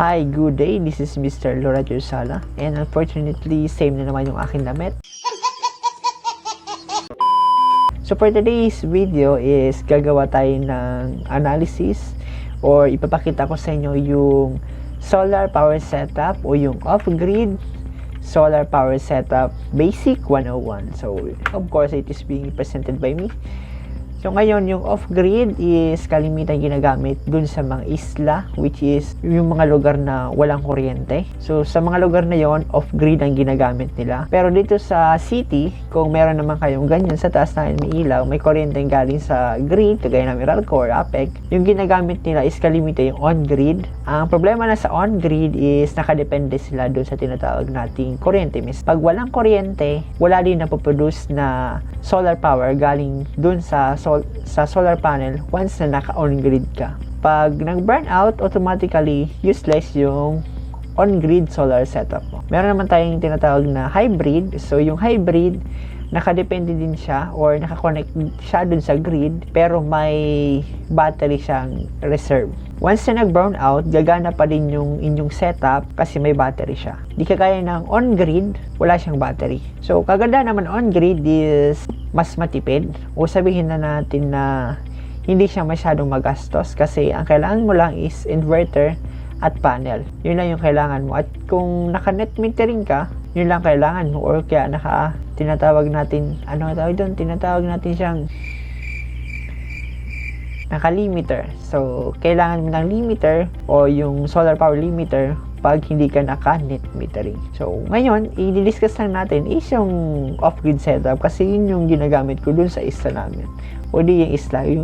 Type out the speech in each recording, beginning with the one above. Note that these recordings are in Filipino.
Hi, good day. This is Mr. Loreto Llosala, and unfortunately, same na naman yung aking damit. So for today's video is gagawa tayo ng analysis or ipapakita ko sa inyo yung solar power setup o yung off-grid solar power setup basic 101. So of course it is being presented by me. So ngayon, yung off-grid is kalimitan ginagamit dun sa mga isla, which is yung mga lugar na walang kuryente. So sa mga lugar na yon, off-grid ang ginagamit nila. Pero dito sa city, kung meron naman kayong ganyan sa taas na may ilaw, may kuryente galing sa grid, kagaya ng Meralco or APEC, yung ginagamit nila is kalimitan yung on-grid. Ang problema na sa on-grid is nakadepende sila dun sa tinatawag nating kuryente. Pag walang kuryente, wala din napoproduce na solar power galing dun sa solar panel once na naka-on-grid ka. Pag nag-burn out, automatically useless yung on-grid solar setup mo. Meron naman tayong tinatawag na hybrid. So yung hybrid, nakadepende din siya or nakakonect siya dun sa grid pero may battery siyang reserve. Once na nag-burn out, gagana pa din yung inyong setup kasi may battery siya. Di kagaya ng on-grid, wala siyang battery. So kaganda naman on-grid is mas matipid o sabihin na natin na hindi siya masyadong magastos kasi ang kailangan mo lang is inverter at panel. Yun lang yung kailangan mo. At kung naka-net metering ka, yun lang kailangan mo or kaya tinatawag natin, tinatawag natin siyang naka-limiter. So, kailangan mo ng limiter o yung solar power limiter pag hindi ka naka-net metering. So, ngayon, i-discuss lang natin is yung off-grid setup kasi yun yung ginagamit ko dun sa isla namin. O di yung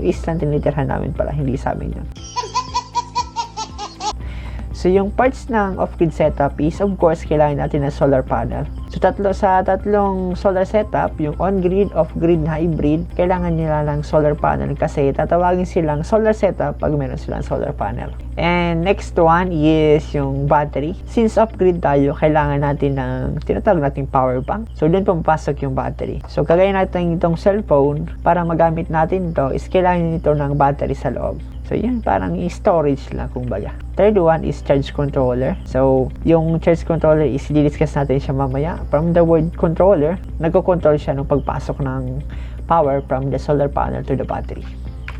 isla tinitirhan namin pala, hindi sa amin yun. So, yung parts ng off-grid setup is, of course, kailangan natin ng solar panel. So, tatlong solar setup, yung on-grid, off-grid, hybrid, kailangan nila ng solar panel kasi tatawagin silang solar setup pag meron silang solar panel. And next one is yung battery. Since off-grid tayo, kailangan natin ng tinatawag nating power bank. So, doon pumapasok yung battery. So, kagaya natin itong cellphone, para magamit natin to is kailangan nito ng battery sa loob. So, yun, parang storage lang, kumbaga. Third one is charge controller. So, yung charge controller is i-discuss natin siya mamaya. From the word controller, nagko-control siya nung pagpasok ng power from the solar panel to the battery.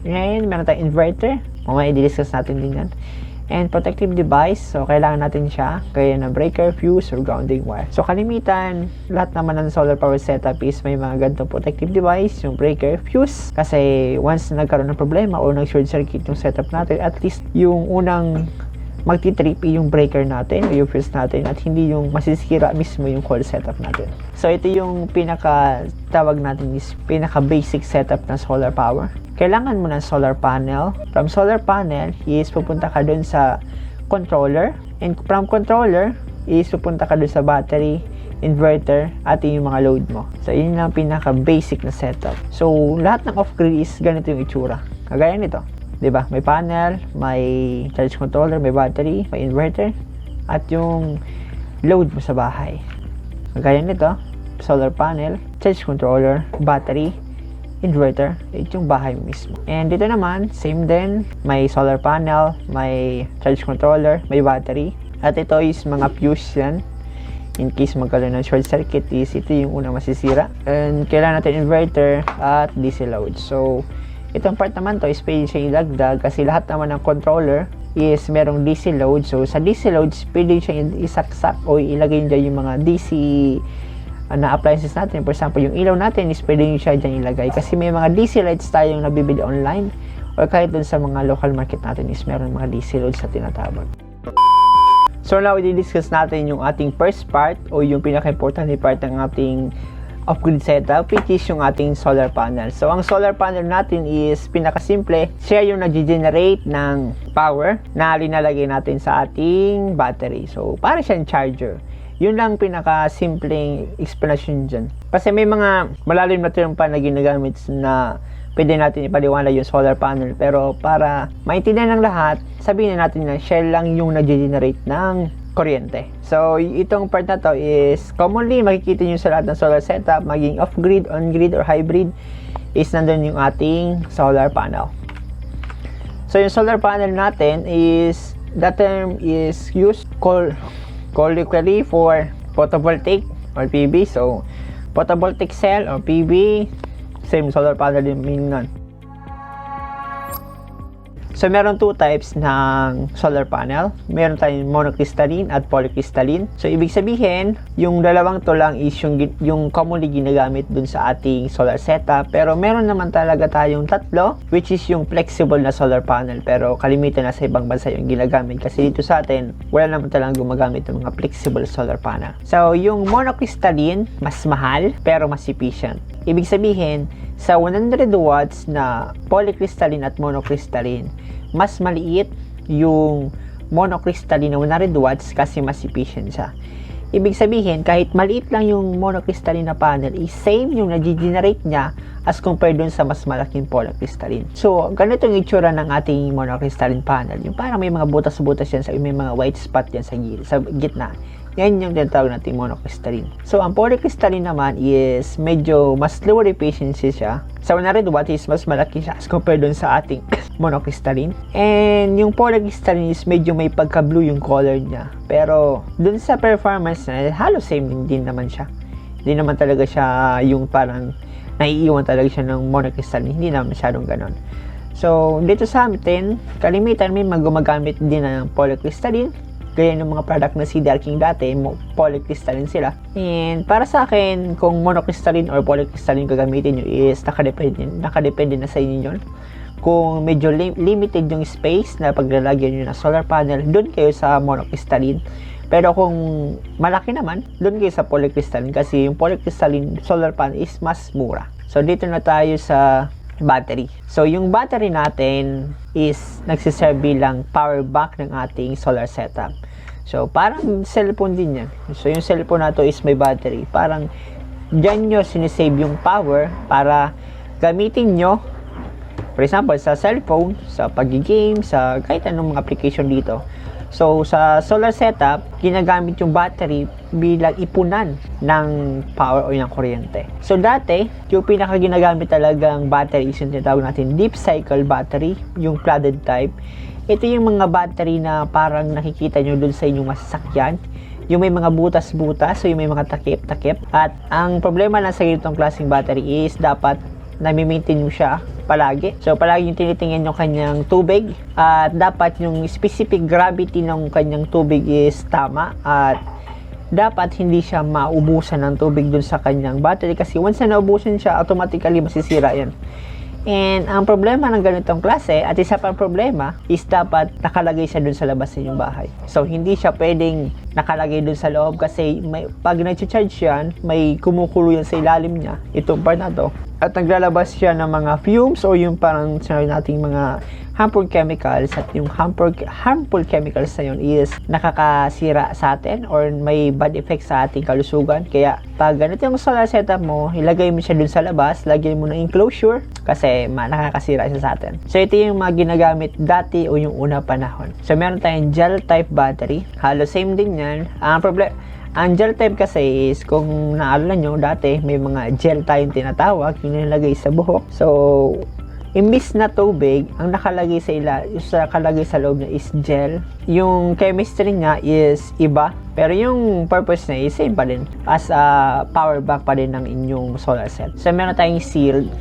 Ngayon, meron tayong inverter. Mamaya i-discuss natin din yan. And protective device, so kailangan natin siya kaya ng breaker, fuse, or grounding wire. So kalimitan, lahat naman ng solar power setup is may mga ganitong protective device, yung breaker, fuse. Kasi once nagkaroon ng problema o nag-short circuit yung setup natin, at least yung unang magti-trip yung breaker natin o yung fuse natin at hindi yung masisira mismo yung whole setup natin. So ito yung tawag natin is pinaka-basic setup ng solar power. Kailangan mo ng solar panel. From solar panel is pupunta ka dun sa controller. And from controller is pupunta ka dun sa battery, inverter, at yung mga load mo. So yun lang pinaka-basic na setup. So lahat ng off-grid is ganito yung itsura. Kagaya nito. Diba? May panel, may charge controller, may battery, may inverter, at yung load mo sa bahay. Kagaya nito, solar panel, charge controller, battery, inverter, ito yung bahay mismo. And dito naman, same din, may solar panel, may charge controller, may battery, at ito is mga fuse yan. In case magkaroon ng short circuit is ito yung unang masisira. And kailangan natin inverter at DC load. So, itong part naman to is pwede siya ilagdag kasi lahat naman ng controller is merong DC load. So, sa DC loads, pwede siya isaksak o ilagay dyan yung mga DC na appliances natin. For example, yung ilaw natin is pwede nyo siya dyan ilagay kasi may mga DC lights tayong nabibili online or kahit dun sa mga local market natin is meron mga DC loads na tinatawag. So now, i-discuss natin yung ating first part o yung pinaka-important part ng ating off-grid setup, which is yung ating solar panel. So ang solar panel natin is pinaka-simple, siya yung nag-generate ng power na linalagay natin sa ating battery. So para siyang charger. Yun lang pinaka-simpleng explanation dyan. Kasi may mga malalim na term pa na ginagamit na pwede natin ipaliwanag yung solar panel. Pero para maintindihan ng lahat, sabihin na natin na siya lang yung nag-generate ng kuryente. So, itong part na to is commonly makikita nyo sa lahat ng solar setup, maging off-grid, on-grid, or hybrid, is nandun yung ating solar panel. So, yung solar panel natin is That term is used colloquially for photovoltaic or PV. So, photovoltaic cell or PV, same solar panel din meaning nun. So, meron two types ng solar panel. Meron tayong monocrystalline at polycrystalline. So, ibig sabihin, yung dalawang to lang is yung commonly ginagamit dun sa ating solar setup. Pero meron naman talaga tayong tatlo, which is yung flexible na solar panel. Pero kalimitan na sa ibang bansa yung ginagamit. Kasi dito sa atin, wala naman talagang gumagamit ng mga flexible solar panel. So, yung monocrystalline, mas mahal, pero mas efficient. Ibig sabihin, sa 100 watts na polycrystalline at monocrystalline, mas maliit yung monocrystalline na 100 watts kasi mas efficient siya. Ibig sabihin, kahit maliit lang yung monocrystalline na panel, is same yung nag-generate niya as compared dun sa mas malaking polycrystalline. So, ganito yung itsura ng ating monocrystalline panel. Yung parang may mga butas-butas yan, may mga white spot yan sa gitna. Yan yung tinatawag natin monocrystalline. So, ang polycrystalline naman is medyo mas lower efficiency siya. Sa 100 watts is mas malaki siya as compared dun sa ating monocrystalline. And yung polycrystalline is medyo may pagka-blue yung color niya. Pero, dun sa performance na, halos same din naman siya. Hindi naman talaga siya yung parang naiiwan talaga siya ng monocrystalline. Hindi naman masyadong ganon. So, dito sa atin, kalimitan may gumagamit din ng polycrystalline. Gaya ng mga product na CDR King dati, polycrystalline sila. And para sa akin, kung monocrystalline or polycrystalline gagamitin nyo is nakadepende na sa inyo yun. Kung medyo limited yung space na paglalagyan nyo ng solar panel, doon kayo sa monocrystalline. Pero kung malaki naman, doon kayo sa polycrystalline kasi yung polycrystalline solar panel is mas mura. So dito na tayo sa battery. So, yung battery natin is nagsiserve bilang power bank ng ating solar setup. So, parang cellphone din yan. So, yung cellphone na to is may battery. Parang dyan nyo sinisave yung power para gamitin nyo, for example, sa cellphone, sa pag-game, sa kahit anong mga application dito. So, sa solar setup, ginagamit yung battery bilang ipunan ng power o ng kuryente. So, dati, yung pinaka ginagamit talagang battery is yung tinatawag natin deep cycle battery, yung flooded type. Ito yung mga battery na parang nakikita nyo dun sa inyong masasakyan. Yung may mga butas-butas, so yung may mga takip-takip. At ang problema lang sa ganitong klaseng battery is dapat nami-maintain nyo siya palagi. So, palagi yung tinitingnan yung kanyang tubig. At dapat yung specific gravity ng kanyang tubig is tama. At dapat hindi siya maubusan ng tubig dun sa kanyang battery. Kasi once na naubusan siya, automatically masisira yan. And ang problema ng ganitong klase, at isa pang problema, is dapat nakalagay siya dun sa labas ng inyong bahay. So, hindi siya pwedeng nakalagay dun sa loob kasi pag nag-charge yan, may kumukulo yan sa ilalim niya, itong part na to. At naglalabas siya ng mga fumes o yung parang sinabi nating mga harmful chemicals, at yung harmful chemicals na yun is nakakasira sa atin or may bad effect sa ating kalusugan. Kaya pag ganito yung solar setup mo, ilagay mo siya dun sa labas, lagyan mo ng enclosure kasi nakakasira siya sa atin. So ito yung mga ginagamit dati o yung una panahon. So meron tayong gel type battery, halos same din yan. Ang gel type kasi is, kung naalala nyo, dati may mga gel tayong tinatawag, yung nilagay sa buhok. So, imbis na tubig, ang nakalagay sa loob na is gel. Yung chemistry niya is iba, pero yung purpose niya is same pa din. As a power bank pa din ng inyong solar set. So, meron tayong sealed.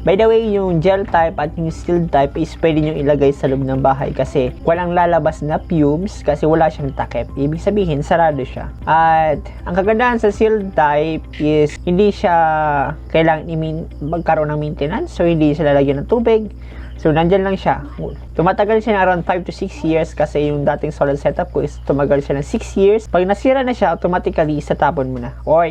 By the way, yung gel type at yung sealed type is pwede nyo ilagay sa loob ng bahay kasi walang lalabas na fumes kasi wala siyang takip. Ibig sabihin, sarado siya. At ang kagandahan sa sealed type is hindi siya kailangan magkaroon ng maintenance. So, hindi siya lalagyan ng tubig. So, nandyan lang siya. Tumatagal siya na around 5 to 6 years kasi yung dating solar setup ko is tumagal siya ng 6 years. Pag nasira na siya, automatically, itatapon mo na. Or,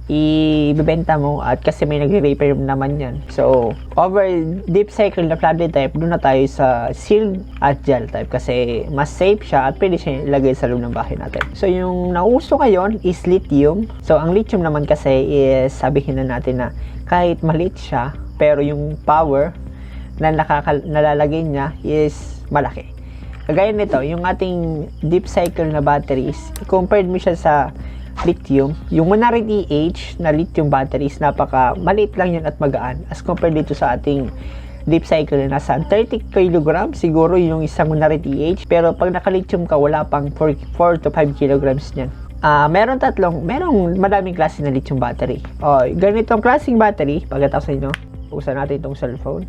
ibebenta mo at kasi may nagre-repair naman yan. So, over deep cycle na flooded type, doon na tayo sa sealed at gel type kasi mas safe siya at pwede siya ilagay sa loob ng bahay natin. So, yung nauso ngayon is lithium. So, ang lithium naman kasi is sabihin na natin na kahit maliit siya, pero yung power na nalalagay niya is malaki. Kagaya nito, yung ating deep cycle na batteries, compared mo siya sa lithium, yung 100 Ah na lithium batteries, napaka maliit lang yun at magaan as compared dito sa ating deep cycle na nasa 30 kg siguro yung isang Munari TH, pero pag naka-lithium ka wala pang 4 to 5 kilograms niyan. Merong madaming klase na lithium battery. Ganitong klaseng battery, pagkatapos sa inyo, usan natin itong cellphone.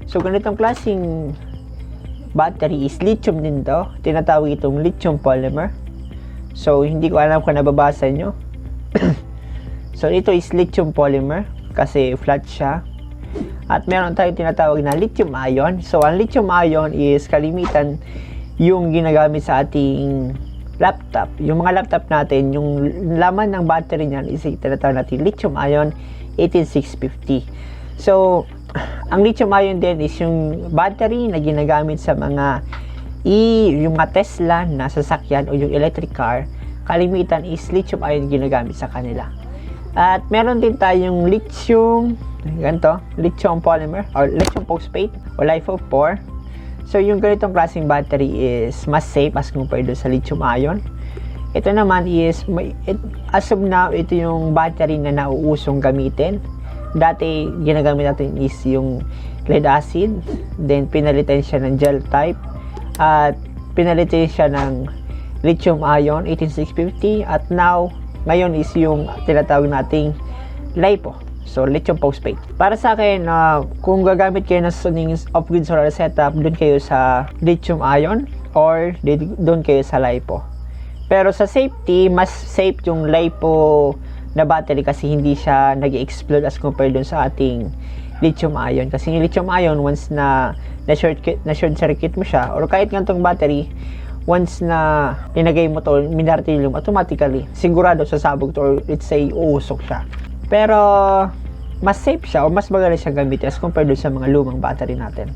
So, ganitong klaseng battery is lithium din to. Tinatawag itong lithium polymer. So, hindi ko alam kung nababasa nyo. So, ito is lithium polymer kasi flat siya. At meron tayong tinatawag na lithium ion. So, ang lithium ion is kalimitan yung ginagamit sa ating laptop. Yung mga laptop natin, yung laman ng battery niyan is tinatawag natin lithium ion 18650. So, ang lithium ion din is yung battery na ginagamit sa yung mga Tesla na sasakyan o yung electric car. Kalimitan is lithium ion ginagamit sa kanila. At meron din tayong lithium polymer or lithium phosphate o LiFeO4. So yung ganitong klaseng battery is mas safe as compared sa lithium ion. Ito naman is as of now, ito yung battery na nauusong gamitin. Dati ginagamit natin is yung lead acid, then pinalitan siya ng gel type, at pinalitan siya ng lithium ion 18650, at ngayon is yung tinatawag nating LiPo. So, lithium phosphate. Para sa akin, kung gagamit kayo ng Offgrid Solar Setup, doon kayo sa lithium ion or doon kayo sa LiPo. Pero sa safety, mas safe yung LiPo na battery kasi hindi siya nag-explode as compared doon sa ating lithium ion. Kasi yung lithium ion, once na short circuit mo siya, or kahit ganitong battery, once na linagay mo to, minartilyo mo, automatically, sigurado sasabog to, or let's say, uusok siya. Pero, mas safe siya o mas magaling siya gamitin as compared sa mga lumang battery natin.